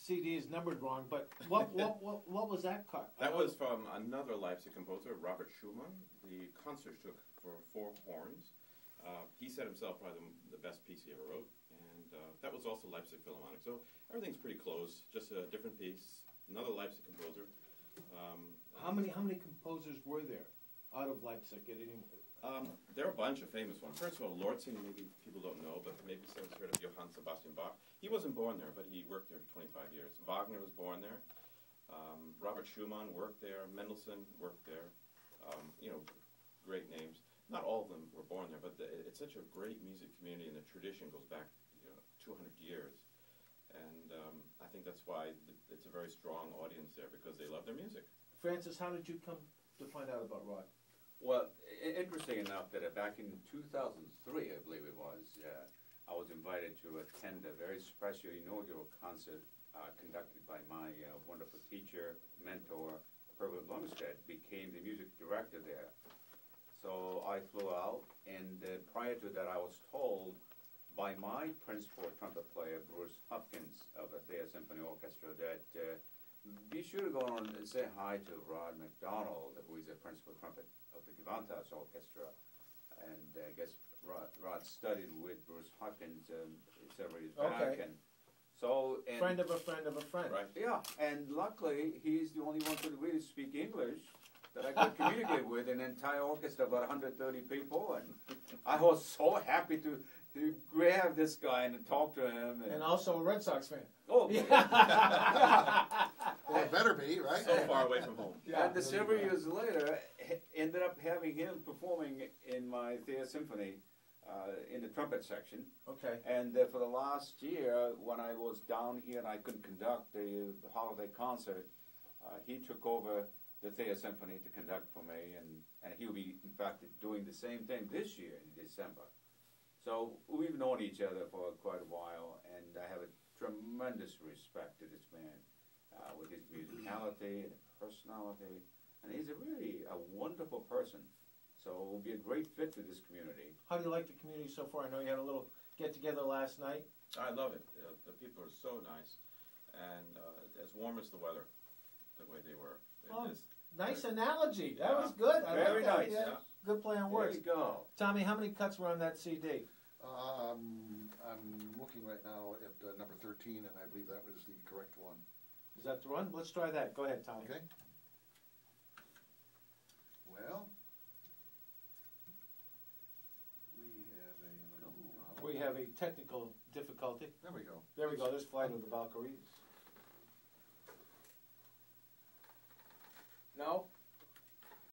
CD is numbered wrong, but what was that cut? That was from another Leipzig composer, Robert Schumann. The concert took for 4 horns. He said himself probably the best piece he ever wrote, and that was also Leipzig Philharmonic. So everything's pretty close, just a different piece. Another Leipzig composer. How many composers were there out of Leipzig at any? There are a bunch of famous ones. First of all, Lortzing, maybe people don't know, but maybe someone's heard of Johann Sebastian Bach. He wasn't born there, but he worked there for 25 years. Wagner was born there. Robert Schumann worked there. Mendelssohn worked there. You know, great names. Not all of them were born there, but it's such a great music community, and the tradition goes back 200 years. And I think that's why it's a very strong audience there, because they love their music. Francis, how did you come to find out about Rod? Well, interesting enough that back in 2003, I believe it was, I was invited to attend a very special inaugural concert conducted by my wonderful teacher, mentor, Herbert Blomstead, became the music director there. So I flew out, and prior to that I was told by my principal trumpet player, Bruce Hopkins of the Thayer Symphony Orchestra, that be sure to go on and say hi to Rod Mcdonald, who is the principal trumpet of the Gewandhaus Orchestra. And I guess Rod studied with Bruce Hopkins several years back. And so, friend of a friend of a friend. Right. Yeah, and luckily he's the only one who could really speak English that I could communicate with an entire orchestra, about 130 people, and I was so happy to grab this guy and talk to him. And also a Red Sox fan. Oh, yeah. Well, it better be, right? So far away from home. Yeah. And several years later, ended up having him performing in my Thayer Symphony in the trumpet section. Okay. And for the last year, when I was down here and I couldn't conduct the holiday concert, he took over the Thayer Symphony to conduct for me, and he'll be, in fact, doing the same thing this year in December. So we've known each other for quite a while, and I have a tremendous respect to this man with his musicality and personality, and he's really a wonderful person. So it will be a great fit to this community. How do you like the community so far? I know you had a little get-together last night. I love it. The people are so nice, and as warm as the weather, the way they were. Nice analogy. That was good. Very nice. Yeah. Good play on words. There you go. Tommy, how many cuts were on that CD? I'm looking right now at number 13, and I believe that was the correct one. Is that the one? Let's try that. Go ahead, Tommy. Okay. Well, we have a technical difficulty. There we go. There we go. There's Flight of the Valkyries. No?